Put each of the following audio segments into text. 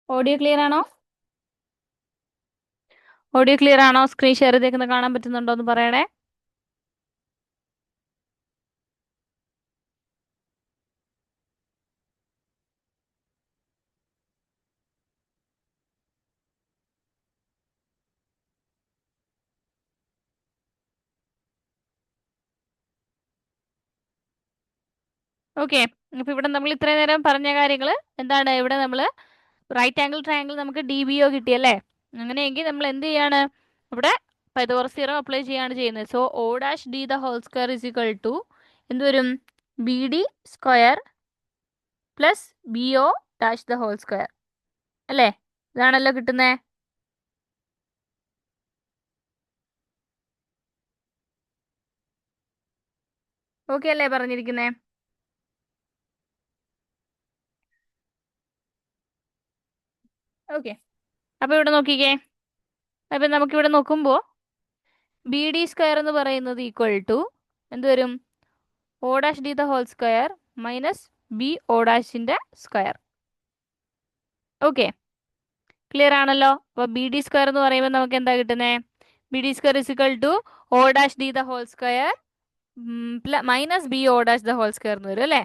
Audio clear ആണോ? Audio clear ആണോ? Screen share ചെയ്തേക്കുന്നത് കാണാൻ പറ്റുന്നുണ്ടോ എന്ന് പറയണേ. ഓക്കെ. അപ്പൊ ഇവിടെ നമ്മൾ ഇത്രയും നേരം പറഞ്ഞ കാര്യങ്ങൾ എന്താണ്? ഇവിടെ നമ്മൾ റൈറ്റ് ആംഗിൾ ട്രയാംഗിൾ നമുക്ക് ഡി ബി ഒ കിട്ടിയല്ലേ? അങ്ങനെയെങ്കിൽ നമ്മൾ എന്ത് ചെയ്യാണ്? ഇവിടെ പൈതഗോറസ് തിയറം അപ്ലൈ ചെയ്യാണ് ചെയ്യുന്നത്. So O dash D the whole square is equal to എന്ത് വരും? B D square plus B O dash the whole square അല്ലേ? ഇതാണല്ലോ കിട്ടുന്നേ. ഓക്കെ അല്ലേ പറഞ്ഞിരിക്കുന്നേ? ഓക്കെ. അപ്പൊ ഇവിടെ നോക്കിക്കേ. അപ്പൊ നമുക്കിവിടെ നോക്കുമ്പോൾ ബി ഡി സ്ക്വയർ എന്ന് പറയുന്നത് ഈക്വൽ ടു എന്ത് വരും? O dash D the whole square minus B O ഡാഷിന്റെ സ്ക്വയർ. ഓക്കെ, ക്ലിയർ ആണല്ലോ? അപ്പൊ ബി ഡി സ്ക്വയർ എന്ന് പറയുമ്പോൾ നമുക്ക് എന്താ കിട്ടുന്നത്? B D square is equal to O dash D the whole square minus B O dash the whole square എന്ന് വരും അല്ലേ?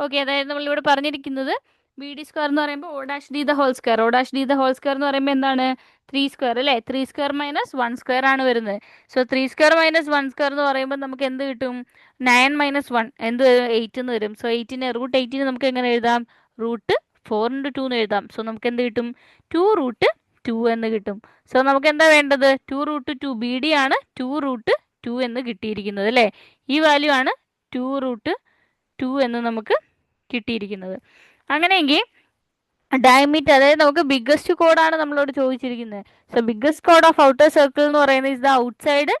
ഓക്കെ, അതായത് നമ്മളിവിടെ പറഞ്ഞിരിക്കുന്നത് ബി ഡി സ്ക്വയർ എന്ന് പറയുമ്പോൾ O dash D the whole square. O dash D the whole square എന്ന് പറയുമ്പോൾ എന്താണ്? 3 സ്ക്വയർ അല്ലേ? 3 സ്ക്വയർ മൈനസ് 1 സ്ക്വയർ ആണ് വരുന്നത്. സോ 3 സ്ക്വയർ മൈനസ് 1 സ്ക്വയർ എന്ന് പറയുമ്പോൾ നമുക്ക് എന്ത് കിട്ടും? 9 - 1 എന്ത് വരും? 8 എന്ന് വരും. സോ √18 നമുക്ക് എങ്ങനെ എഴുതാം? √4 × 2 എന്ന് എഴുതാം. സോ നമുക്ക് എന്ത് കിട്ടും? 2√2 എന്ന് കിട്ടും. സോ നമുക്ക് എന്താ വേണ്ടത്? 2√2 ബി ഡി ആണ് 2√2 എന്ന് കിട്ടിയിരിക്കുന്നത് അല്ലേ? ഈ വാല്യൂ ആണ് 2√2 എന്ന് നമുക്ക് കിട്ടിയിരിക്കുന്നത്. അങ്ങനെയെങ്കിൽ ഡയമീറ്റർ, അതായത് നമുക്ക് ബിഗ്ഗസ്റ്റ് കോഡാണ് നമ്മളോട് ചോദിച്ചിരിക്കുന്നത്. സോ ബിഗ്ഗസ്റ്റ് കോഡ് ഓഫ് ഔട്ടർ സർക്കിൾ എന്ന് പറയുന്നത് is the outside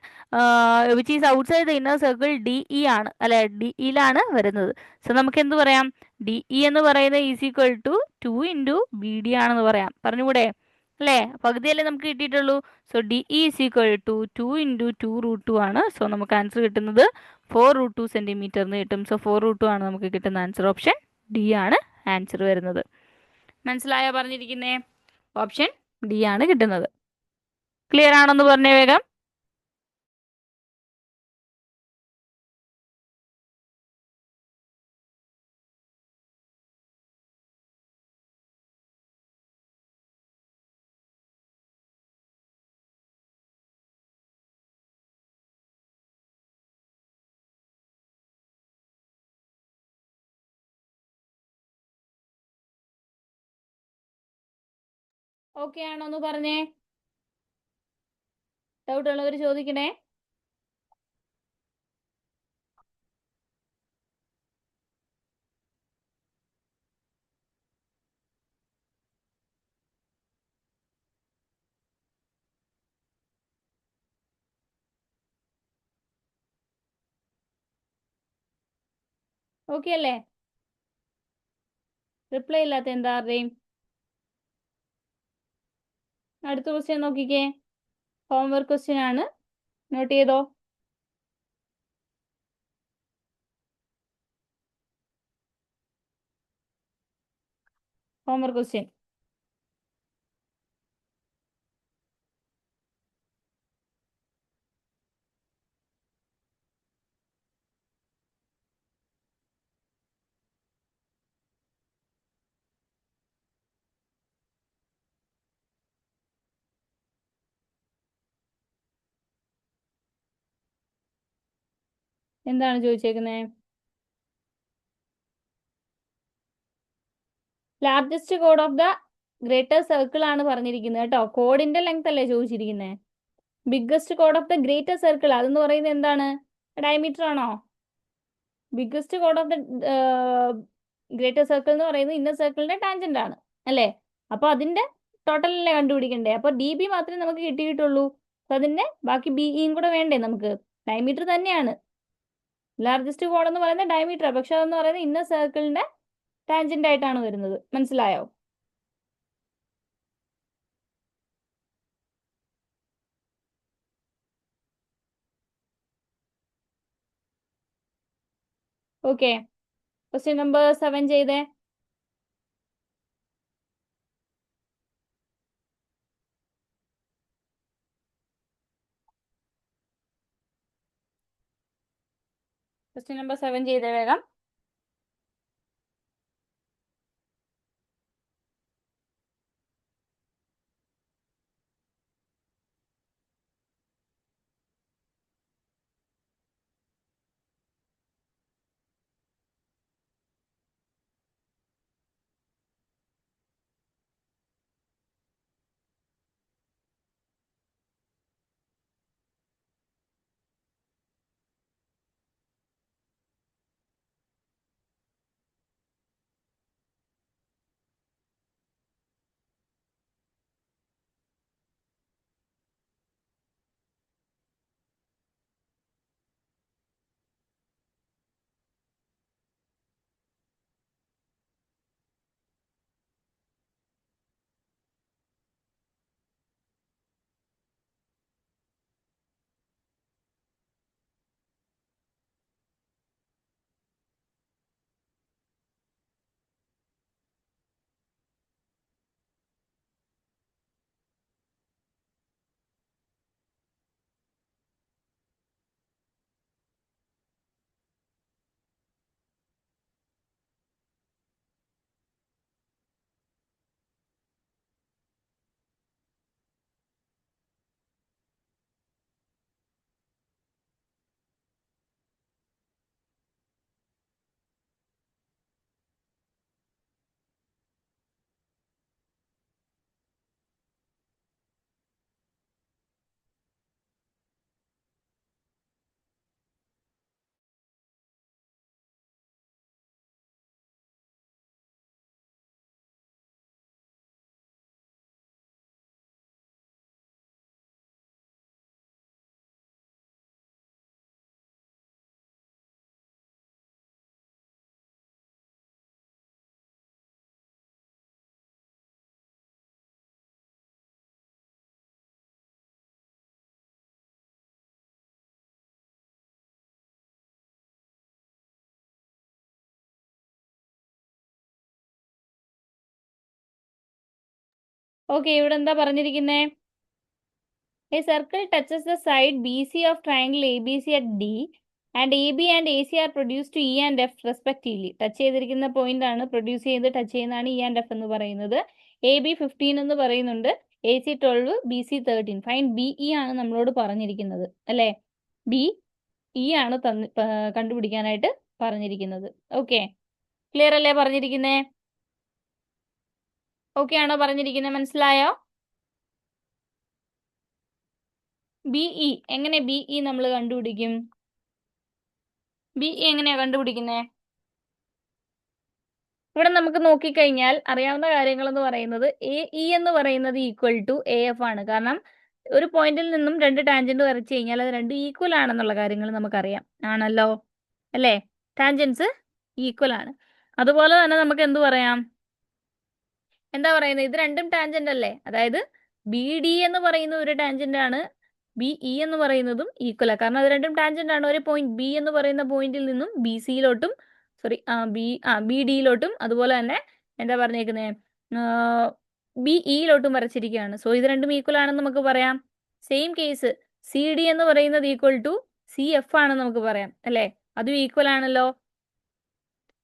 which is outside the inner circle D E ആണ് അല്ലെ? ഡി ഇയിലാണ് വരുന്നത്. സോ നമുക്ക് എന്ത് പറയാം? ഡി ഇ എന്ന് പറയുന്നത് is equal to 2 × B D ആണെന്ന് പറയാം. പറഞ്ഞുകൂടെ? അല്ലേ? പകുതിയല്ലേ നമുക്ക് കിട്ടിയിട്ടുള്ളൂ. So D E is equal to 2 × 2√2 ആണ്. സോ നമുക്ക് ആൻസർ കിട്ടുന്നത് 4√2 സെന്റിമീറ്റർ എന്ന് കിട്ടും. സോ 4√2 ആണ് നമുക്ക് കിട്ടുന്ന ആൻസർ. ഓപ്ഷൻ ഡി ആണ് ആൻസർ വരുന്നത്. മനസ്സിലായോ പറഞ്ഞിരിക്കുന്നേ? ഓപ്ഷൻ ഡി ആണ് കിട്ടുന്നത്. ക്ലിയർ ആണെന്ന് പറഞ്ഞേ വേഗം. ഓക്കെ ആണോ എന്ന് പറഞ്ഞേ. ഡൗട്ട് ഉള്ളവർ ചോദിക്കണേ. ഓക്കെ അല്ലേ? റിപ്ലൈ ഇല്ലാത്ത എന്താ ആരുടെയും? അടുത്ത ക്വസ്റ്റ്യൻ നോക്കിക്കേ. ഹോംവർക്ക് ക്വസ്റ്റ്യൻ ആണ്, നോട്ട് ചെയ്തോ. Homework question. എന്താണ് ചോദിച്ചേക്കുന്നത്? ലാർജസ്റ്റ് കോഡ് ഓഫ് ദ ഗ്രേറ്റർ സർക്കിൾ ആണ് പറഞ്ഞിരിക്കുന്നത് കേട്ടോ. കോഡിന്റെ ലെങ്ത് അല്ലേ ചോദിച്ചിരിക്കുന്നത്? ബിഗ്ഗസ്റ്റ് കോഡ് ഓഫ് ദ ഗ്രേറ്റർ സർക്കിൾ അതെന്ന് പറയുന്നത് എന്താണ്? ഡയമീറ്റർ ആണോ? ബിഗ്ഗസ്റ്റ് കോഡ് ഓഫ് ദ ഗ്രേറ്റർ സർക്കിൾ എന്ന് പറയുന്നത് ഇന്നർ സർക്കിളിന്റെ ടാൻജന്റ് ആണ് അല്ലേ? അപ്പൊ അതിന്റെ ടോട്ടൽ അല്ലേ കണ്ടുപിടിക്കണ്ടേ? അപ്പോൾ ഡി ബി മാത്രമേ നമുക്ക് കിട്ടിയിട്ടുള്ളൂ. അപ്പൊ അതിന്റെ ബാക്കി ബിഇയും കൂടെ വേണ്ടേ നമുക്ക്? ഡയമീറ്റർ തന്നെയാണ്. ലാർജസ്റ്റ് കോൺ എന്ന് പറയുന്നത് ഡയമീറ്റർ, പക്ഷെ അതെന്ന് പറയുന്നത് ഇന്നർ സർക്കിളിന്റെ ടാൻജന്റ് ആയിട്ടാണ് വരുന്നത്. മനസ്സിലായോ? ഓക്കെ, ക്വസ്റ്റ്യൻ നമ്പർ 7 ചെയ്തേ. ക്വസ്റ്റ്യൻ നമ്പർ 7 ചെയ്തേ വേഗം. ഓക്കെ, ഇവിടെ എന്താ പറഞ്ഞിരിക്കുന്നേ? A circle touches the side BC of triangle ABC at D and AB and AC are produced to E and F respectively. Touch ചെയ്തിരിക്കുന്ന പോയിന്റ് ആണ്, പ്രൊഡ്യൂസ് ചെയ്ത് touch ചെയ്യുന്നതാണ് E and F എന്ന് പറയുന്നത്. എ ബി 15 എന്ന് പറയുന്നുണ്ട്, A C 12, B C 13. Fine B E ആണ് നമ്മളോട് പറഞ്ഞിരിക്കുന്നത് അല്ലേ? ബി ഇ ആണ് കണ്ടുപിടിക്കാനായിട്ട് പറഞ്ഞിരിക്കുന്നത്. ഓക്കെ, ക്ലിയർ അല്ലേ പറഞ്ഞിരിക്കുന്നേ? ഓക്കെ ആണോ പറഞ്ഞിരിക്കുന്നത്? മനസ്സിലായോ? ബിഇ എങ്ങനെ ബിഇ നമ്മൾ കണ്ടുപിടിക്കും? ബിഇ എങ്ങനെയാ കണ്ടുപിടിക്കുന്നത്? ഇവിടെ നമുക്ക് നോക്കിക്കഴിഞ്ഞാൽ അറിയാവുന്ന കാര്യങ്ങൾ എന്ന് പറയുന്നത് എ ഇ എന്ന് പറയുന്നത് ഈക്വൽ ടു എ എഫ് ആണ്. കാരണം ഒരു പോയിന്റിൽ നിന്നും രണ്ട് ടാൻജന്റ് വരച്ചു കഴിഞ്ഞാൽ അത് രണ്ട് ഈക്വൽ ആണെന്നുള്ള കാര്യങ്ങൾ നമുക്കറിയാം. ആണല്ലോ അല്ലേ? ടാൻജൻസ് ഈക്വൽ ആണ്. അതുപോലെ തന്നെ നമുക്ക് എന്ത് പറയാം? എന്താ പറയുന്നത്? ഇത് രണ്ടും ടാൻജന്റ് അല്ലേ? അതായത് ബി ഡി എന്ന് പറയുന്ന ഒരു ടാൻജന്റ് ആണ്, ബി ഇ എന്ന് പറയുന്നതും ഈക്വൽ ആണ്. കാരണം അത് രണ്ടും ടാൻജന്റ് ആണ്. ഒരു പോയിന്റ് ബി എന്ന് പറയുന്ന പോയിന്റിൽ നിന്നും ബി സിയിലോട്ടും ബി ഡിയിലോട്ടും അതുപോലെ തന്നെ എന്താ പറഞ്ഞേക്കുന്നത് ബി ഇയിലോട്ടും വരച്ചിരിക്കുകയാണ്. സോ ഇത് രണ്ടും ഈക്വൽ ആണെന്ന് നമുക്ക് പറയാം. സെയിം കേസ് സി ഡി എന്ന് പറയുന്നത് ഈക്വൽ ടു സി എഫ് ആണെന്ന് നമുക്ക് പറയാം അല്ലേ? അതും ഈക്വൽ ആണല്ലോ.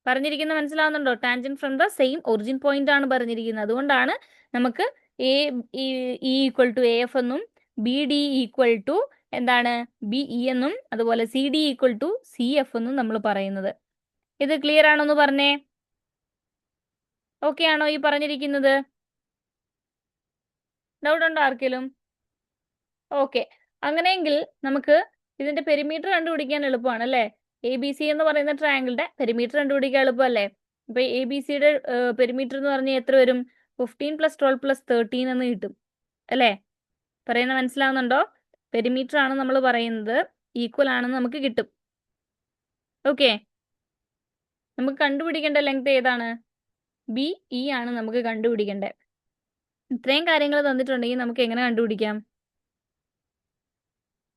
പറഞ്ഞിരിക്കുന്ന മനസ്സിലാവുന്നുണ്ടോ? Tangent from the same origin point ആണ് പറഞ്ഞിരിക്കുന്നത്. അതുകൊണ്ടാണ് നമുക്ക് A equal to A F എന്നും ബി ഡി ഈക്വൽ ടു എന്താണ് ബി ഇ എന്നും അതുപോലെ C D equal to C F എന്നും നമ്മൾ പറയുന്നത്. ഇത് ക്ലിയർ ആണോ എന്ന് പറഞ്ഞേ? ഓക്കെ ആണോ ഈ പറഞ്ഞിരിക്കുന്നത്? ഡൗട്ട് ഉണ്ടോ ആർക്കെങ്കിലും? ഓക്കെ, അങ്ങനെയെങ്കിൽ നമുക്ക് ഇതിന്റെ പെരിമീറ്റർ കണ്ടുപിടിക്കാൻ എളുപ്പമാണ് അല്ലേ? എ ബി സി എന്ന് പറയുന്ന ട്രയാങ്കിളിന്റെ പെരിമീറ്റർ കണ്ടുപിടിക്കാൻ എളുപ്പമല്ലേ? അപ്പൊ എ ബി സിയുടെ പെരിമീറ്റർ എന്ന് പറഞ്ഞാൽ എത്ര വരും? 15+12+13 എന്ന് കിട്ടും അല്ലേ? പറയുന്ന മനസ്സിലാവുന്നുണ്ടോ? പെരിമീറ്റർ ആണ് നമ്മൾ പറയുന്നത്, ഈക്വൽ ആണെന്ന് നമുക്ക് കിട്ടും. ഓക്കെ, നമുക്ക് കണ്ടുപിടിക്കേണ്ട ലെങ്ത് ഏതാണ്? BE ആണ് നമുക്ക് കണ്ടുപിടിക്കേണ്ടത്. ഇത്രയും കാര്യങ്ങൾ തന്നിട്ടുണ്ടെങ്കിൽ നമുക്ക് എങ്ങനെ കണ്ടുപിടിക്കാം?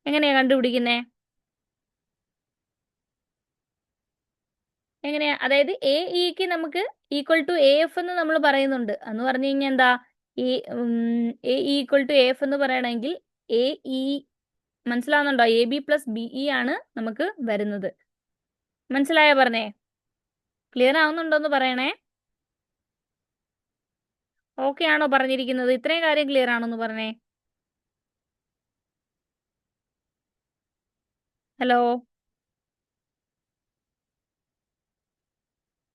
എങ്ങനെയാ കണ്ടുപിടിക്കുന്നേ? എങ്ങനെയാ? അതായത് AEക്ക് നമുക്ക് ഈക്വൽ ടു AF എന്ന് നമ്മൾ പറയുന്നുണ്ട്. എന്ന് പറഞ്ഞു കഴിഞ്ഞാൽ എന്താ? AE ഈക്വൽ ടു AF എന്ന് പറയണമെങ്കിൽ AE മനസ്സിലാവുന്നുണ്ടോ? AB+BE ആണ് നമുക്ക് വരുന്നത്. മനസ്സിലായോ പറഞ്ഞേ? ക്ലിയർ ആവുന്നുണ്ടോ എന്ന് പറയണേ. ഓക്കെ ആണോ പറഞ്ഞിരിക്കുന്നത്? ഇത്രയും കാര്യം ക്ലിയർ ആണോ എന്ന് പറഞ്ഞേ. ഹലോ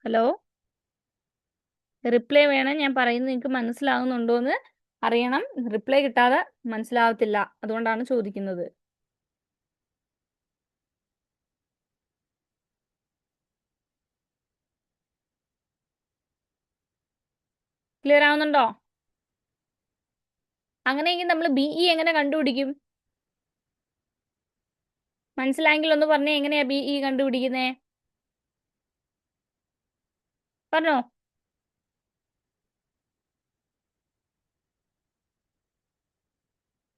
ഹലോ, റിപ്ലൈ വേണം. ഞാൻ പറയുന്നത് നിങ്ങൾക്ക് മനസ്സിലാവുന്നുണ്ടോ എന്ന് അറിയണം. റിപ്ലൈ കിട്ടാതെ മനസ്സിലാവത്തില്ല, അതുകൊണ്ടാണ് ചോദിക്കുന്നത്. ക്ലിയർ ആവുന്നുണ്ടോ? അങ്ങനെയെങ്കിൽ നമ്മൾ BE എങ്ങനെ കണ്ടുപിടിക്കും? മനസ്സിലായെങ്കിൽ ഒന്ന് പറഞ്ഞേ, എങ്ങനെയാ BE കണ്ടുപിടിക്കുന്നേ? പറഞ്ഞോ.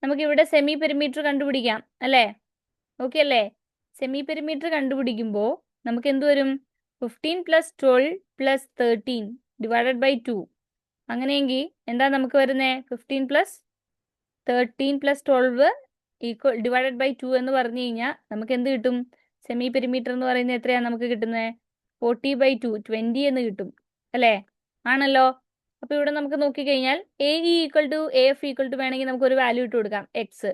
നമുക്കിവിടെ സെമി പെരിമീറ്റർ കണ്ടുപിടിക്കാം അല്ലേ? ഓക്കെ അല്ലേ? സെമി പെരിമീറ്റർ കണ്ടുപിടിക്കുമ്പോൾ നമുക്ക് എന്ത് വരും? 15+12+13 ഡിവൈഡഡ് ബൈ 2. അങ്ങനെയെങ്കിൽ എന്താ നമുക്ക് വരുന്നേ? 15+13+12 ഈക്വൽ ഡിവൈഡഡ് ബൈ 2 എന്ന് പറഞ്ഞു കഴിഞ്ഞാൽ നമുക്ക് എന്ത് കിട്ടും? സെമി പെരിമീറ്റർ എന്ന് പറയുന്നത് എത്രയാണ് നമുക്ക് കിട്ടുന്നത്? 40/2 20 എന്ന് കിട്ടും അല്ലേ? ആണല്ലോ. അപ്പൊ ഇവിടെ നമുക്ക് നോക്കിക്കഴിഞ്ഞാൽ AE equal to AF equal to വേണമെങ്കിൽ നമുക്ക് ഒരു വാല്യൂ ഇട്ട് കൊടുക്കാം X.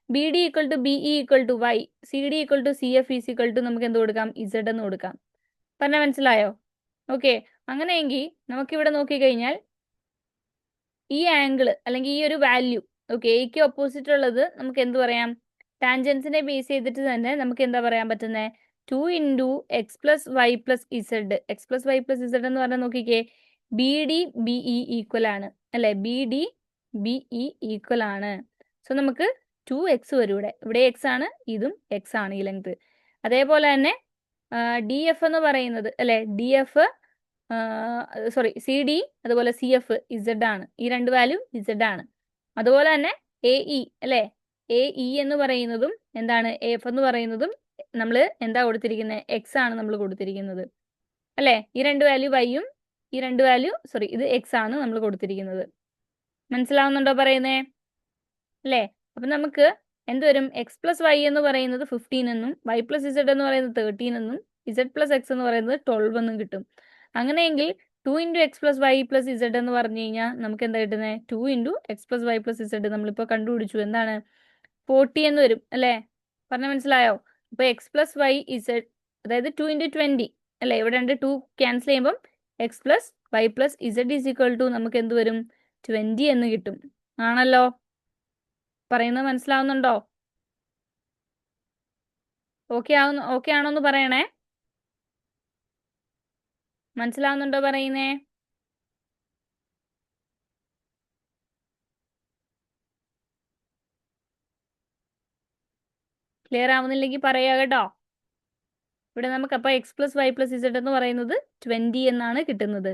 BD equal to BE equal to Y. CD equal to CF is equal to നമുക്ക് എന്ത് കൊടുക്കാം? Z എന്ന് കൊടുക്കാം. പറഞ്ഞാൽ മനസ്സിലായോ? ഓക്കെ, അങ്ങനെയെങ്കിൽ നമുക്കിവിടെ നോക്കിക്കഴിഞ്ഞാൽ ഈ ആംഗിൾ അല്ലെങ്കിൽ ഈ ഒരു വാല്യൂ, ഓക്കെ, എക്ക് ഓപ്പോസിറ്റ് ഉള്ളത് നമുക്ക് എന്ത് പറയാം? ടാൻജൻസിനെ ബേസ് ചെയ്തിട്ട് തന്നെ നമുക്ക് എന്താ പറയാൻ പറ്റുന്നത്? 2 ഇൻറ്റു x+y+z. x+y+z എന്ന് പറഞ്ഞാൽ നോക്കിക്കേ, BD BE ഈക്വൽ ആണ് അല്ലെ? BD BE ഈക്വൽ ആണ്. സോ നമുക്ക് 2x വരും. ഇവിടെ x ആണ്, ഇതും x ആണ് ഈ ലെങ്ത്. അതേപോലെ തന്നെ DF എന്ന് പറയുന്നത് അല്ലെ? DF സോറി CD അതുപോലെ CF Z ആണ്. ഈ രണ്ട് വാല്യൂ Z ആണ്. അതുപോലെ തന്നെ AE അല്ലെ? AE എന്ന് പറയുന്നതും എന്താണ്? AF എന്ന് പറയുന്നതും നമ്മൾ എന്താ കൊടുത്തിരിക്കുന്നത്? X ആണ് നമ്മൾ കൊടുത്തിരിക്കുന്നത് അല്ലെ? ഈ രണ്ട് വാല്യൂ Yയും ഈ രണ്ട് വാല്യൂ സോറി ഇത് X ആണ് നമ്മൾ കൊടുത്തിരിക്കുന്നത്. മനസ്സിലാവുന്നുണ്ടോ പറയുന്നേ? അല്ലേ? അപ്പൊ നമുക്ക് എന്ത് വരും? x+y എന്ന് പറയുന്നത് 15 എന്നും y+z എന്ന് പറയുന്നത് 13 എന്നും z+x എന്ന് പറയുന്നത് 12 എന്നും കിട്ടും. അങ്ങനെയെങ്കിൽ 2 ഇൻറ്റു x+y+z എന്ന് പറഞ്ഞു കഴിഞ്ഞാൽ നമുക്ക് എന്താ കിട്ടുന്നത്? 2 ഇൻറ്റു x+y+z നമ്മളിപ്പോൾ കണ്ടുപിടിച്ചു. എന്താണ്? 40 എന്ന് വരും അല്ലേ? പറഞ്ഞാൽ മനസ്സിലായോ? അപ്പൊ x+y+z അതായത് 2 ഇൻറ്റു 20 അല്ലേ? ഇവിടെ രണ്ട് 2 ക്യാൻസൽ ചെയ്യുമ്പം x+y+z ഈസ് ഈക്വൽ ടു നമുക്ക് എന്ത് വരും? 20 എന്ന് കിട്ടും. ആണല്ലോ. പറയുന്നത് മനസ്സിലാവുന്നുണ്ടോ? ഓക്കെ ആണോന്ന് പറയണേ. മനസ്സിലാവുന്നുണ്ടോ പറയുന്നേ? ക്ലിയർ ആവുന്നില്ലെങ്കിൽ പറയാ കേട്ടോ. ഇവിടെ നമുക്ക് അപ്പോൾ x+y+z എന്ന് പറയുന്നത് 20 എന്നാണ് കിട്ടുന്നത്.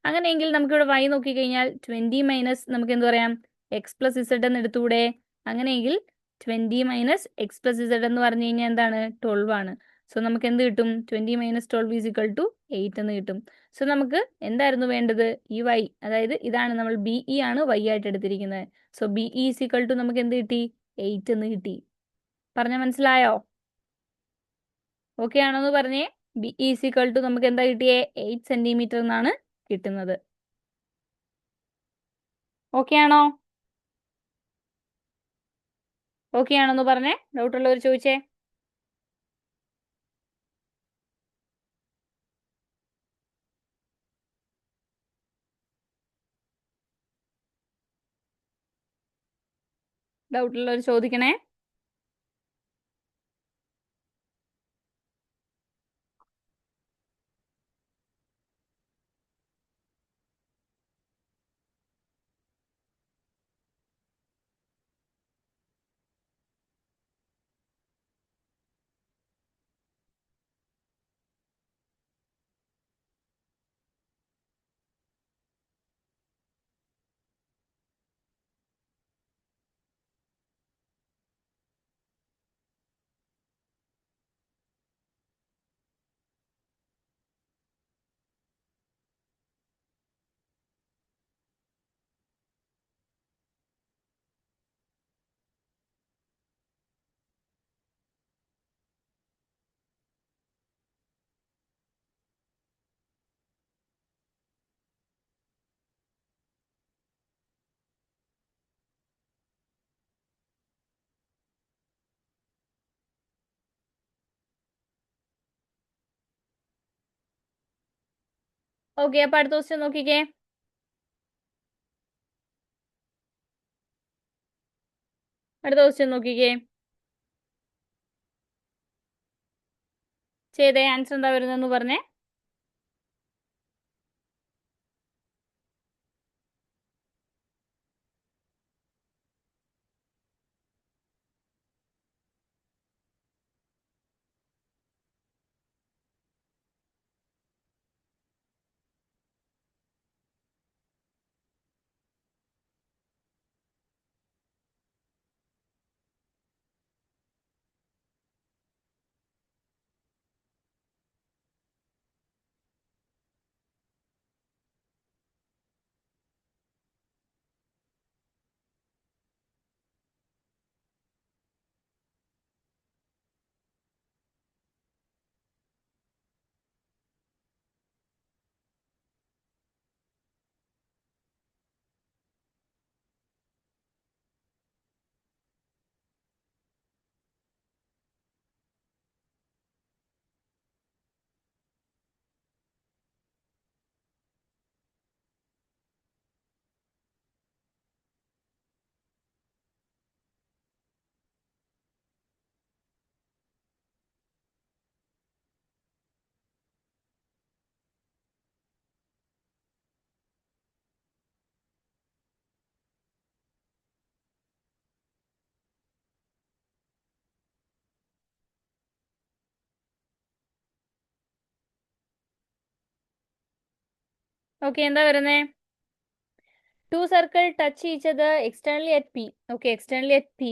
അങ്ങനെയെങ്കിൽ നമുക്കിവിടെ y നോക്കിക്കഴിഞ്ഞാൽ 20 മൈനസ് നമുക്ക് എന്ത് പറയാം? x+z എന്ന് എടുത്തുകൂടെ? അങ്ങനെയെങ്കിൽ 20 മൈനസ് x+z എന്ന് പറഞ്ഞു കഴിഞ്ഞാൽ എന്താണ്? 12 ആണ്. സോ നമുക്ക് എന്ത് കിട്ടും? 20 മൈനസ് 12 ഈസ് ഈക്വൽ ടു 8 എന്ന് കിട്ടും. സോ നമുക്ക് എന്തായിരുന്നു വേണ്ടത്? ഈ y, അതായത് ഇതാണ് നമ്മൾ BE ആണ് y ആയിട്ട് എടുത്തിരിക്കുന്നത്. So BE is equal to നമുക്ക് എന്ത് കിട്ടി? 8 എന്ന് കിട്ടി. പറഞ്ഞാൽ മനസ്സിലായോ? ഓക്കെ ആണോന്ന് പറഞ്ഞേ. BE ഈസ് ഈക്വൽ ടു നമുക്ക് എന്താ കിട്ടിയേ? 8 സെന്റിമീറ്റർ എന്നാണ് കിട്ടുന്നത്. ഓക്കെ ആണോ? ഓക്കെ ആണോന്ന് പറഞ്ഞേ. ഡൗട്ട് ഉള്ളവർ ചോദിച്ചേ. ഡൗട്ട് ഉള്ളവർ ചോദിക്കണേ. ഓക്കെ, അപ്പൊ അടുത്ത ക്വസ്റ്റ്യൻ നോക്കിക്കേ. അടുത്ത ക്വസ്റ്റ്യൻ നോക്കിക്കേ. ചെയ്തേ, ആൻസർ എന്താ വരുന്നതെന്ന് പറഞ്ഞേ. ഓക്കെ, എന്താ വരുന്നേ? Two circle touch each other externally at P. Okay, externally at P.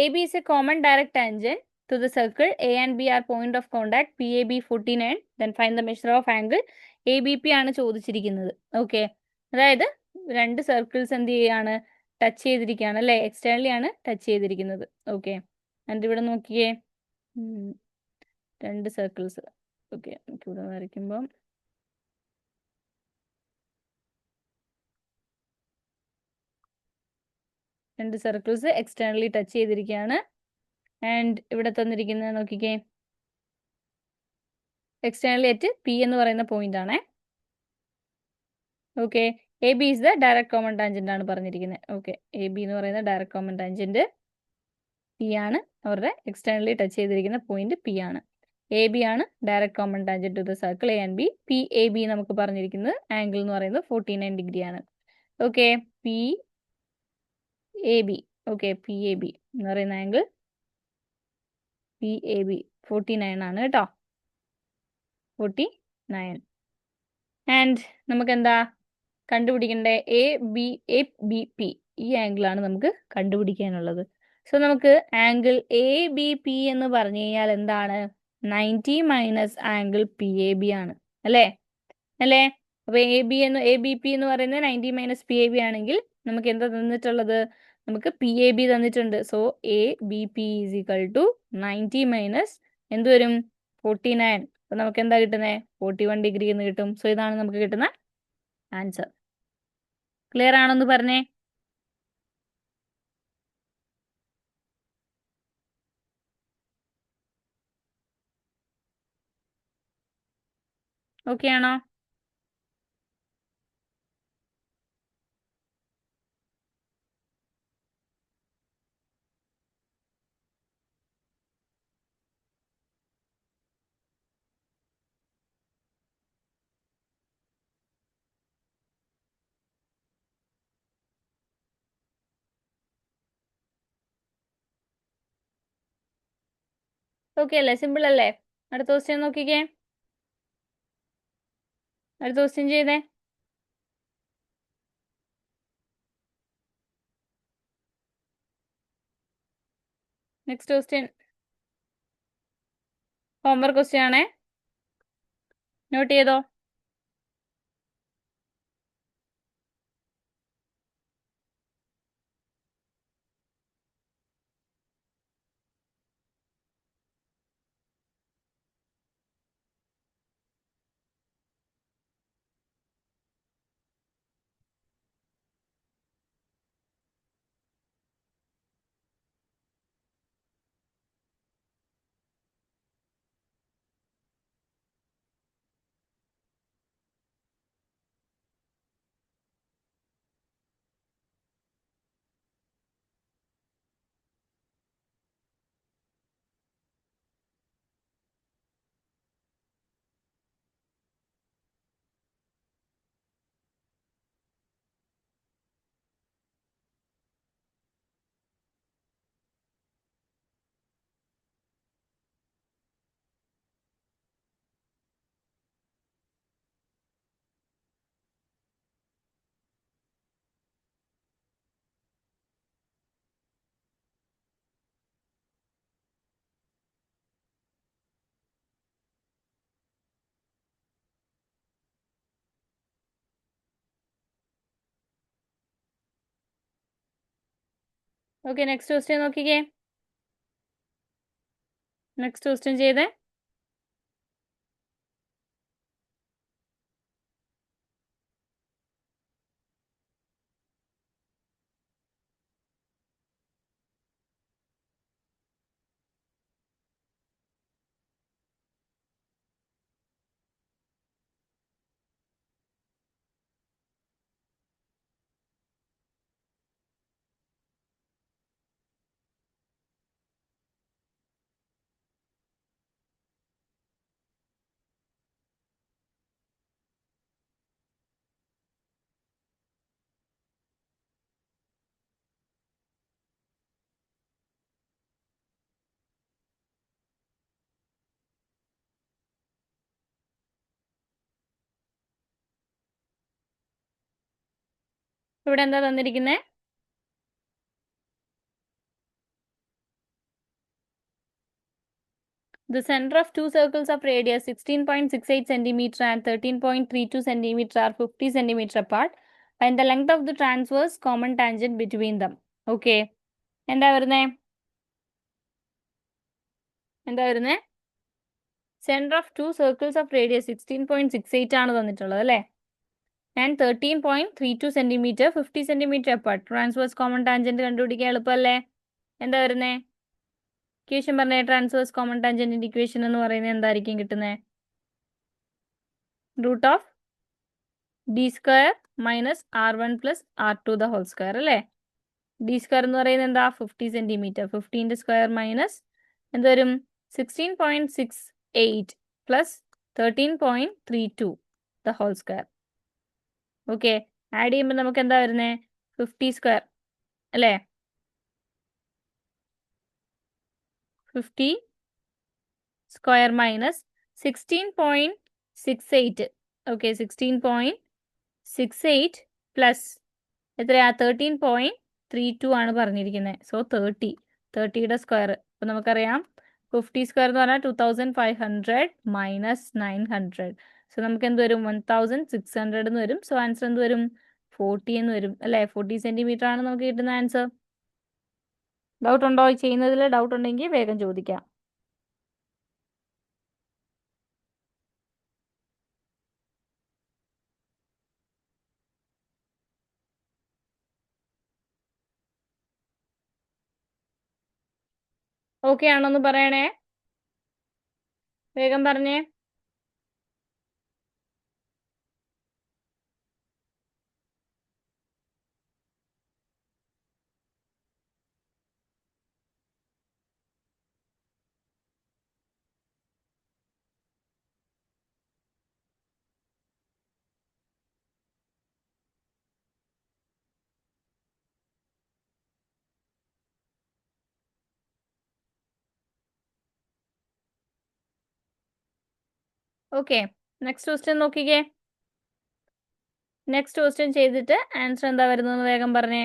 AB is a common direct tangent to the circle. A and B are point of contact. PAB 49. Then find the measure of angle. ABP ആണ് ചോദിച്ചിരിക്കുന്നത്. Okay, അതായത് രണ്ട് circles എന്ത് ചെയ്യാണ്, touch ചെയ്തിരിക്കുകയാണ് അല്ലേ, externally ആണ് touch ചെയ്തിരിക്കുന്നത്. ഓക്കെ, എന്നിട്ട് ഇവിടെ നോക്കിയേ, രണ്ട് സർക്കിൾസ്. ഓക്കെ, ഇവിടെ വരയ്ക്കുമ്പം രണ്ട് സർക്കിൾസ് എക്സ്റ്റേണലി ടച്ച് ചെയ്തിരിക്കുകയാണ്. ആൻഡ് ഇവിടെ തന്നിരിക്കുന്നത് നോക്കിക്കേ, എക്സ്റ്റേണലി അറ്റ് പി എന്ന് പറയുന്ന പോയിന്റ് ആണേ. Okay, A B is the direct common tangent ആണ് പറഞ്ഞിരിക്കുന്നത്. ഓക്കെ, എ ബി എന്ന് പറയുന്ന ഡയറക്റ്റ് കോമൺ ടാൻജന്റ് പി ആണ്, അവരുടെ എക്സ്റ്റേണലി ടച്ച് ചെയ്തിരിക്കുന്ന പോയിന്റ് പി ആണ്. എ ബി ആണ് direct common tangent to the circle A and B. P A B നമുക്ക് പറഞ്ഞിരിക്കുന്നത് ആംഗിൾ എന്ന് പറയുന്നത് 49 ഡിഗ്രി ആണ്. Okay, P A B. Okay, P A B എന്ന് പറയുന്ന ആംഗിൾ പി എ ബി 49 ആണ് കേട്ടോ, 49. ആൻഡ് നമുക്ക് എന്താ കണ്ടുപിടിക്കണ്ടേ? എ ബി പി, ഈ ആംഗിളാണ് നമുക്ക് കണ്ടുപിടിക്കാനുള്ളത്. സോ നമുക്ക് ആംഗിൾ എ ബി പി എന്ന് പറഞ്ഞു കഴിഞ്ഞാൽ എന്താണ്? 90 minus angle P A B ആണ് അല്ലേ, അല്ലേ? അപ്പൊ എ ബി പി എന്ന് പറയുന്നത് 90 മൈനസ് പി എ ബി ആണെങ്കിൽ നമുക്ക് എന്താ തന്നിട്ടുള്ളത്? നമുക്ക് പി എ ബി തന്നിട്ടുണ്ട്. So A B P is equal to 90 minus എന്ത് വരും? 49. അപ്പൊ നമുക്ക് എന്താ കിട്ടുന്നത്? 41 ഡിഗ്രി എന്ന് കിട്ടും. സോ ഇതാണ് നമുക്ക് കിട്ടുന്ന ആൻസർ. ക്ലിയർ ആണെന്ന് പറഞ്ഞേ. ഓക്കെ ആണോ? ഓക്കെ അല്ലേ, സിമ്പിൾ അല്ലേ? അടുത്ത ക്വസ്റ്റ്യൻ നോക്കിക്കേ, അടുത്ത ക്വസ്റ്റ്യൻ ചെയ്തേ. നെക്സ്റ്റ് ക്വസ്റ്റ്യൻ ഹോംവർക്ക് ക്വസ്റ്റ്യൻ ആണേ, നോട്ട് ചെയ്തോ. ഓക്കെ, നെക്സ്റ്റ് ക്വസ്റ്റ്യൻ നോക്കിക്കേ. നെക്സ്റ്റ് ക്വസ്റ്റ്യൻ ചെയ്തേ. ഇവിടെ എന്താ തന്നിരിക്കുന്നത്? The center of two circles of radius 16.68 centimeter and 13.32 centimeter are 50 centimeter apart. Find the length of the transverse common tangent between them. Okay. എന്താ വരുന്നേ? എന്താ വരുന്നേ? Centre of two circles of radius 16.68 ആണ് തന്നിട്ടുള്ളത് അല്ലേ? And 13.32 centimetre 50 centimetre apart. Transverse common tangent കണ്ടുപിടിക്കാൻ എളുപ്പമല്ലേ? എന്താ വരുന്നേ? ഇക്വേഷൻ പറഞ്ഞേ. ട്രാൻസ്വേഴ്സ് കോമൺ ടാൻജന്റിന്റെ ഇക്വേഷൻ എന്ന് പറയുന്നത് എന്തായിരിക്കും കിട്ടുന്നത്? Root of D square minus R1 plus R2 the whole square അല്ലേ? ഡി സ്ക്വയർ എന്ന് പറയുന്നത് എന്താ? 50 സെന്റിമീറ്റർ. 50ന്റെ സ്ക്വയർ മൈനസ് എന്തുവരും? 16.68 plus 13.32 the whole square. Okay, add ചെയ്യുമ്പോൾ നമുക്ക് എന്താ വരുന്നത്? 50 സ്ക്വയർ അല്ലേ? 50 സ്ക്വയർ മൈനസ് 16.68. ഓക്കെ, 16.68 പ്ലസ് എത്രയാ? 13.32 ആണ് പറഞ്ഞിരിക്കുന്നത്. സോ 30യുടെ സ്ക്വയർ. അപ്പോൾ നമുക്കറിയാം 50 സ്ക്വയർ എന്ന് പറഞ്ഞാൽ 2500 മൈനസ് 900. സോ നമുക്ക് എന്ത് വരും? 1600 എന്ന് വരും. സോ ആൻസർ എന്ത് വരും? 40 എന്ന് വരും അല്ലേ? 40 സെന്റിമീറ്റർ ആണ് നമുക്ക് കിട്ടുന്ന ആൻസർ. ഡൗട്ട് ഉണ്ടോ? ചെയ്യുന്നതിൽ ഡൗട്ട് ഉണ്ടെങ്കിൽ വേഗം ചോദിക്കാം. ഓക്കെ ആണോന്ന് പറയണേ. വേഗം പറഞ്ഞേ. ഓക്കെ, നെക്സ്റ്റ് ക്വസ്റ്റ്യൻ നോക്കിക്കേ. നെക്സ്റ്റ് ക്വസ്റ്റ്യൻ ചെയ്തിട്ട് ആൻസർ എന്താ വരുന്നതെന്ന് വേഗം പറഞ്ഞേ.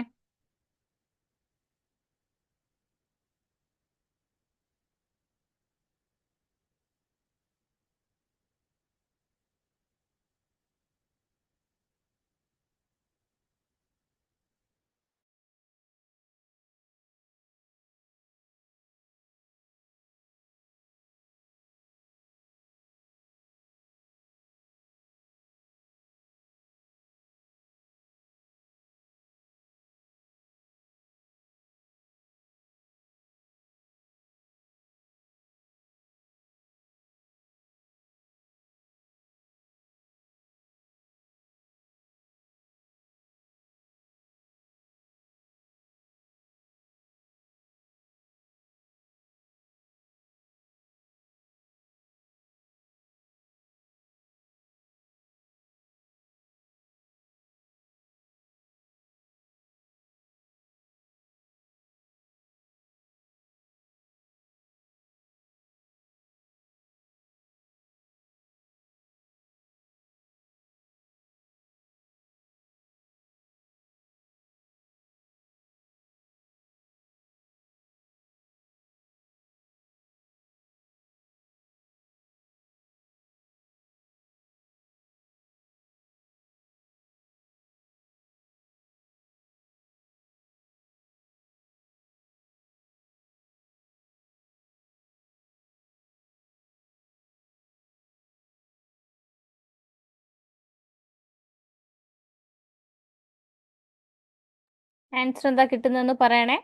ആൻസർ എന്താ കിട്ടുന്നതെന്ന് പറയണേ.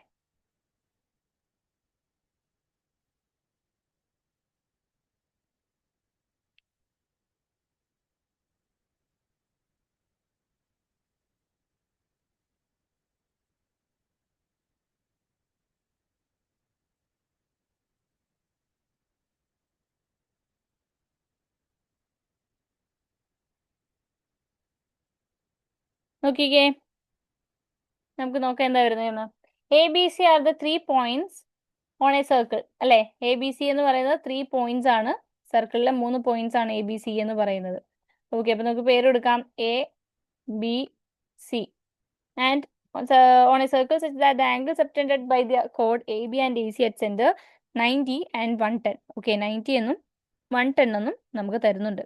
നോക്കിക്കേ, നമുക്ക് നോക്കാം എന്താ വരുന്നതെന്ന്. A B C are the 3 points on A circle അല്ലെ. എ ബി സി എന്ന് പറയുന്നത് 3 പോയിന്റ്സ് ആണ്. സർക്കിളിലെ 3 പോയിന്റ്സ് ആണ് എ ബി സി എന്ന് പറയുന്നത്. ഓക്കെ, അപ്പൊ നമുക്ക് പേര് കൊടുക്കാം A B C. And on a circle such that the angles subtended by the chord AB and AC at center 90 and 110. Okay, 90 എന്നും 110 എന്നും നമുക്ക് തരുന്നുണ്ട്.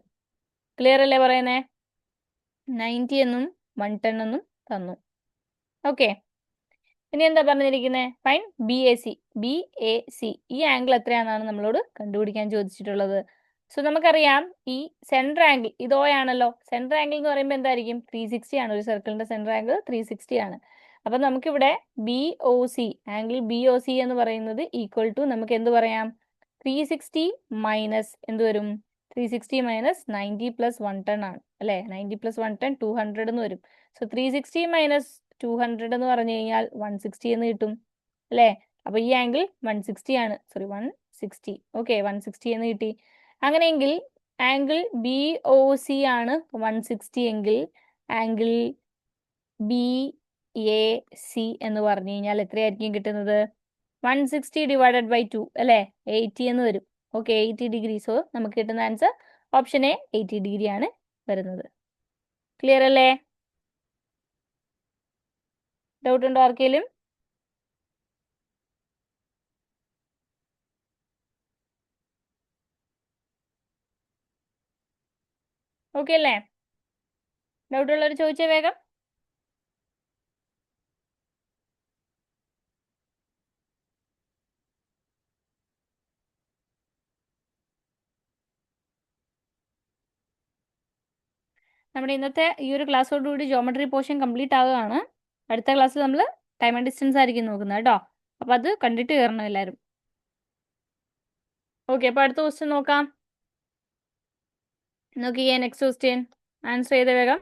ക്ലിയർ അല്ലേ പറയുന്നേ? 90 എന്നും 110 എന്നും തന്നു. ഓക്കെ, ഇനി എന്താ പറഞ്ഞിരിക്കുന്നത്? Fine B A C. B A C ഈ ആംഗിൾ എത്രയാണെന്നാണ് നമ്മളോട് കണ്ടുപിടിക്കാൻ ചോദിച്ചിട്ടുള്ളത്. സോ നമുക്കറിയാം ഈ സെൻട്രൽ ആംഗിൾ ഇതോ ആണല്ലോ. സെൻട്രൽ ആംഗിൾ എന്ന് പറയുമ്പോൾ എന്തായിരിക്കും? 360 ആണ്. ഒരു സർക്കിളിന്റെ സെൻട്രൽ ആംഗിൾ 360 ആണ്. അപ്പൊ നമുക്കിവിടെ B O C, angle B O C എന്ന് പറയുന്നത് ഈക്വൽ ടു നമുക്ക് എന്ത് പറയാം? 360 മൈനസ് എന്ത് വരും? 360 മൈനസ് 90 പ്ലസ് 110 ആണ് അല്ലെ. 90 പ്ലസ് 110 200 എന്ന് വരും. സോ 360 മൈനസ് 200 എന്ന് പറഞ്ഞു കഴിഞ്ഞാൽ 160 എന്ന് കിട്ടും അല്ലേ. അപ്പൊ ഈ ആംഗിൾ 160 ആണ്. സോറി 160. ഓക്കെ, 160 എന്ന് കിട്ടി. അങ്ങനെയെങ്കിൽ ആംഗിൾ ബി ഒ സി ആണ് 160 എങ്കിൽ ആംഗിൾ ബി എ സി എന്ന് പറഞ്ഞു കഴിഞ്ഞാൽ എത്രയായിരിക്കും കിട്ടുന്നത്? 160 ഡിവൈഡഡ് ബൈ 2 അല്ലേ, 80 എന്ന് വരും. Okay, 80 degree. സോ നമുക്ക് കിട്ടുന്ന ആൻസർ ഓപ്ഷൻ എ 80 ഡിഗ്രി ആണ് വരുന്നത്. ക്ലിയർ അല്ലേ? ഡൗട്ട് ഉണ്ടോ ആർക്കെങ്കിലും? ഓക്കെ അല്ലേ? ഡൗട്ട് ഉള്ളവർ ചോദിച്ചേ വേഗം. നമ്മുടെ ഇന്നത്തെ ഈ ഒരു ക്ലാസ്സോടുകൂടി ജോമെട്രി പോർഷൻ കംപ്ലീറ്റ് ആവുകയാണ്. അടുത്ത ക്ലാസ്സിൽ നമ്മൾ ടൈം ആൻഡ് ഡിസ്റ്റൻസ് ആയിരിക്കും നോക്കുന്നത് കേട്ടോ. അപ്പോൾ അത് കണ്ടിട്ട് കയറണം എല്ലാവരും. ഓക്കെ, അപ്പോൾ അടുത്ത ക്വസ്റ്റ്യൻ നോക്കാം. നോക്കിയേ, നെക്സ്റ്റ് ക്വസ്റ്റ്യൻ ആൻസർ ചെയ്ത വേഗം.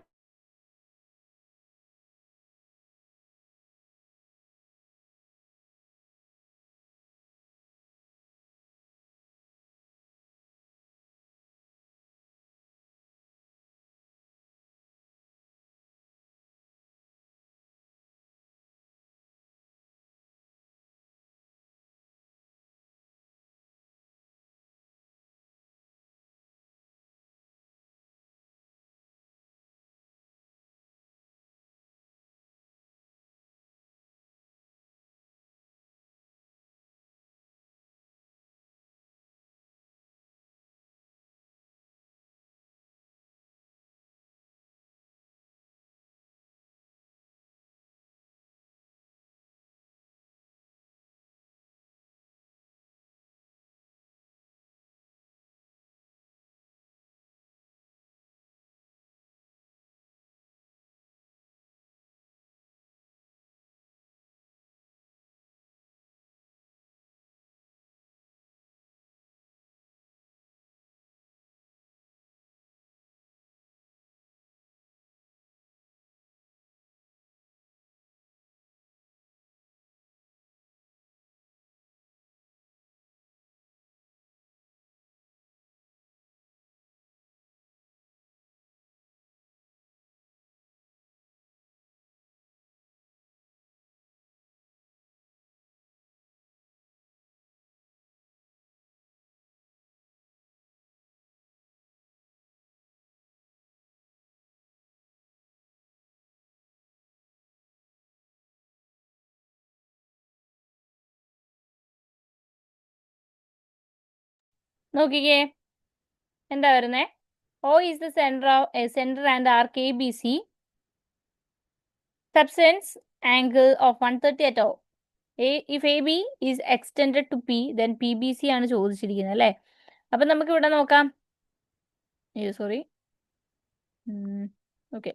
നോക്കിക്കേ, എന്താ വരുന്നേ? O is the center and arc ABC subtends angle of 130 at O. If AB is extended to P, then PBC ആണ് ചോദിച്ചിരിക്കുന്നത് അല്ലേ. അപ്പം നമുക്ക് ഇവിടെ നോക്കാം. സോറി, ഓക്കെ,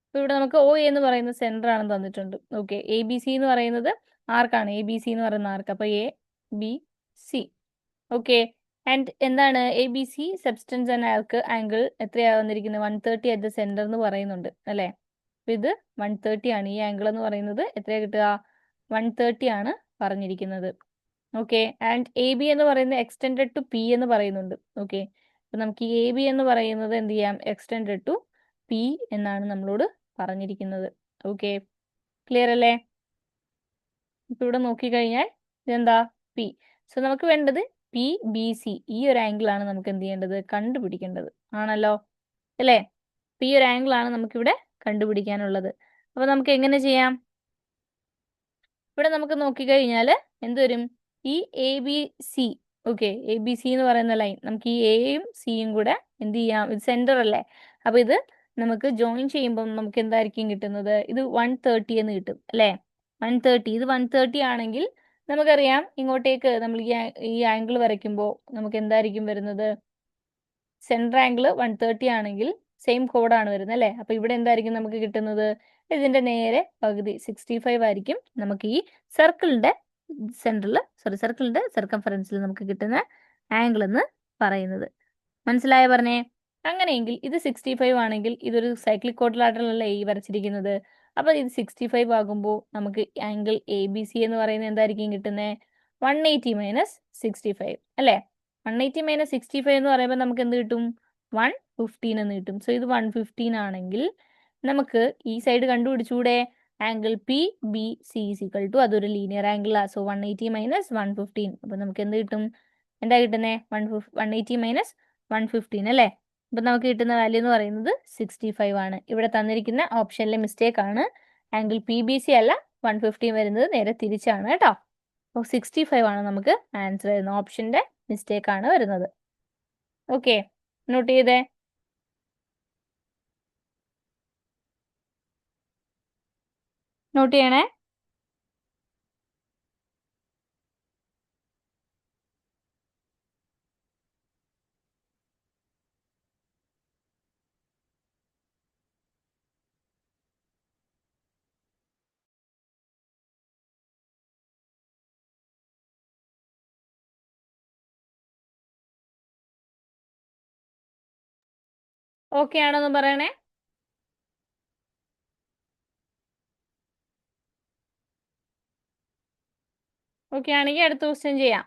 അപ്പോൾ ഇവിടെ നമുക്ക് ഒ എന്ന് പറയുന്ന സെൻറ്റർ ആണെന്ന് തന്നിട്ടുണ്ട്. ഓക്കെ, എ ബി സി എന്ന് പറയുന്നത് ആർക്കാണ്? എ ബി സി എന്ന് പറയുന്ന ആർക്ക്? അപ്പോൾ A B C. Okay, and എന്താണ് A B C substance and angle എത്രയാണ് വന്നിരിക്കുന്നത്? 130 അറ്റ് ദ സെൻറ്റർ എന്ന് പറയുന്നുണ്ട് അല്ലേ? അപ്പോൾ ഇത് 130 ആണ്. ഈ ആംഗിൾ എന്ന് പറയുന്നത് എത്രയാണ് കിട്ടുക? 130 ആണ് പറഞ്ഞിരിക്കുന്നത്. ഓക്കെ, ആൻഡ് എ ബി എന്ന് പറയുന്നത് എക്സ്റ്റെൻഡഡ് ടു പി എന്ന് പറയുന്നുണ്ട്. ഓക്കെ, അപ്പം നമുക്ക് ഈ എ ബി എന്ന് പറയുന്നത് എന്ത് ചെയ്യാം? എക്സ്റ്റെൻഡഡ് ടു പി എന്നാണ് നമ്മളോട് പറഞ്ഞിരിക്കുന്നത്. ഓക്കെ, ക്ലിയർ അല്ലേ? ഇപ്പം ഇവിടെ നോക്കിക്കഴിഞ്ഞാൽ ഇതെന്താ? പി. സോ നമുക്ക് വേണ്ടത് പി ബി സി, ഈ ഒരു ആംഗിളാണ് നമുക്ക് എന്ത് ചെയ്യേണ്ടത്? കണ്ടുപിടിക്കേണ്ടത് ആണല്ലോ അല്ലേ? ഈ ഒരു ആംഗിളാണ് നമുക്കിവിടെ കണ്ടുപിടിക്കാനുള്ളത്. അപ്പോൾ നമുക്ക് എങ്ങനെ ചെയ്യാം? ഇവിടെ നമുക്ക് നോക്കിക്കഴിഞ്ഞാൽ എന്ത് വരും? ഈ A B C, okay, A B C എന്ന് പറയുന്ന ലൈൻ നമുക്ക് ഈ എയും സിയും കൂടെ എന്ത് ചെയ്യാം? ഇത് സെൻറ്റർ അല്ലേ? അപ്പോൾ ഇത് നമുക്ക് ജോയിൻ ചെയ്യുമ്പോൾ നമുക്ക് എന്തായിരിക്കും കിട്ടുന്നത്? ഇത് 130 എന്ന് കിട്ടും അല്ലേ? 130, ഇത് 130 ആണെങ്കിൽ നമുക്കറിയാം ഇങ്ങോട്ടേക്ക് നമ്മൾ ഈ ആംഗിൾ വരയ്ക്കുമ്പോൾ നമുക്ക് എന്തായിരിക്കും വരുന്നത്? സെൻറ്റർ ആംഗിൾ 130 ആണെങ്കിൽ സെയിം കോഡാണ് വരുന്നത് അല്ലേ? അപ്പോൾ ഇവിടെ എന്തായിരിക്കും നമുക്ക് കിട്ടുന്നത്? ഇതിൻ്റെ നേരെ പകുതി 65 ആയിരിക്കും നമുക്ക് ഈ സർക്കിളിൻ്റെ സർക്കിളിൻ്റെ സർക്കംഫറൻസിൽ നമുക്ക് കിട്ടുന്ന ആംഗിൾ എന്ന് പറയുന്നത്. മനസ്സിലായോ പറഞ്ഞേ? അങ്ങനെയെങ്കിൽ ഇത് 65 ആണെങ്കിൽ ഇതൊരു സൈക്ലിക് ക്വാഡ്രിലാറ്ററൽ അല്ലേ ഈ വരച്ചിരിക്കുന്നത്? അപ്പോൾ ഇത് 65 ആകുമ്പോൾ നമുക്ക് ആംഗിൾ എ ബി സി എന്ന് പറയുന്നത് എന്തായിരിക്കും കിട്ടുന്നത്? 180 മൈനസ് 65 അല്ലേ? 180 മൈനസ് 65 എന്ന് പറയുമ്പോൾ നമുക്ക് എന്ത് കിട്ടും? 115 എന്ന് കിട്ടും. സോ ഇത് 115 ആണെങ്കിൽ നമുക്ക് ഈ സൈഡ് കണ്ടുപിടിച്ചൂടെ? Angle P B C is equal to, അതൊരു ലീനിയർ ആംഗിളാണ്. സോ 180 മൈനസ് 115, അപ്പോൾ നമുക്ക് എന്ത് കിട്ടും? എന്താ കിട്ടുന്നത്? 180 മൈനസ് 115 അല്ലേ? അപ്പം നമുക്ക് കിട്ടുന്ന വാല്യൂ എന്ന് പറയുന്നത് 65 ആണ്. ഇവിടെ തന്നിരിക്കുന്ന ഓപ്ഷനിലെ മിസ്റ്റേക്ക് ആണ്. ആംഗിൾ പി ബി സി അല്ല 115 വരുന്നത്, നേരെ തിരിച്ചാണ് കേട്ടോ. അപ്പോൾ 65 ആണ് നമുക്ക് ആൻസർ വരുന്നത്. ഓപ്ഷൻ്റെ മിസ്റ്റേക്ക് ആണ് വരുന്നത്. ഓക്കെ, നോട്ട് ചെയ്തേ. നോട്ട് ചെയ്യണേ. ഓക്കെ ആണോന്ന് പറയണേ. ഓക്കെ ആണെങ്കിൽ അടുത്ത ക്വസ്റ്റ്യൻ ചെയ്യാം.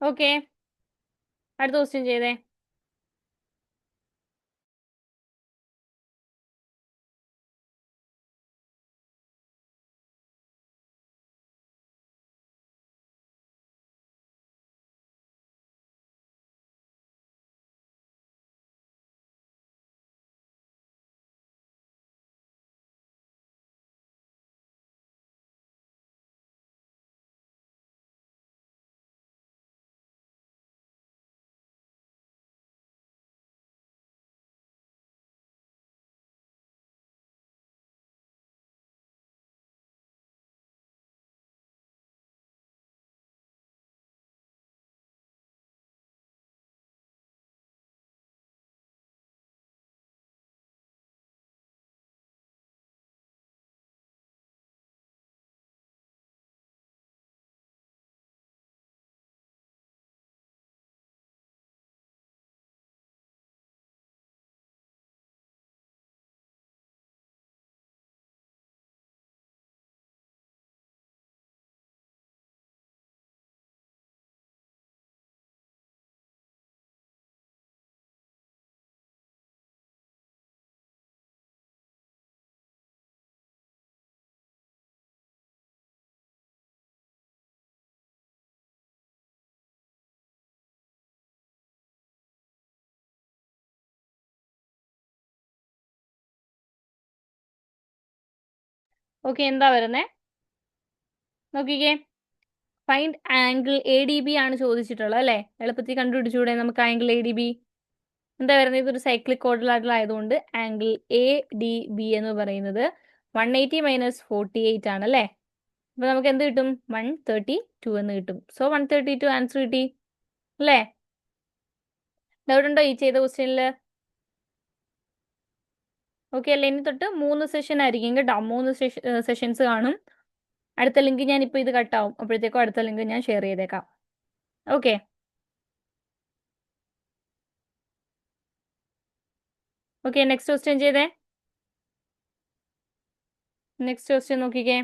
ഓക്കെ, അടുത്ത ക്വസ്റ്റ്യൻ ചെയ്തേ. ഓക്കെ, എന്താ വരുന്നേ നോക്കിക്കേ. Find angle A D B ആണ് ചോദിച്ചിട്ടുള്ളത് അല്ലേ. എളുപ്പത്തിൽ കണ്ടുപിടിച്ചൂടെ നമുക്ക് ആംഗിൾ എ ഡി ബി? എന്താ പറയുന്നത്, ഇതൊരു സൈക്ലിക് ക്വാഡ്രിലാറ്ററൽ ആയതുകൊണ്ട് ആംഗിൾ എ ഡി ബി എന്ന് പറയുന്നത് 180 മൈനസ് 48 ആണ് അല്ലേ. അപ്പൊ നമുക്ക് എന്ത് കിട്ടും? 132 എന്ന് കിട്ടും. സോ 132 ആൻസർ കിട്ടി അല്ലേ. ഡൗട്ട് ഉണ്ടോ ഈ ചെയ്ത ക്വസ്റ്റ്യനിൽ? ഓക്കെ അല്ലേ. ഇനി തൊട്ട് 3 സെഷൻ ആയിരിക്കും കേട്ടോ. 3 സെഷൻസ് കാണും. അടുത്ത ലിങ്ക് ഞാൻ ഇപ്പോൾ ഇത് കട്ടാവും, അപ്പോഴത്തേക്കും അടുത്ത ലിങ്ക് ഞാൻ ഷെയർ ചെയ്തേക്കാം. ഓക്കെ. ഓക്കെ, നെക്സ്റ്റ് ക്വസ്റ്റ്യൻ ചെയ്തേ. നെക്സ്റ്റ് ക്വസ്റ്റ്യൻ നോക്കിക്കേ.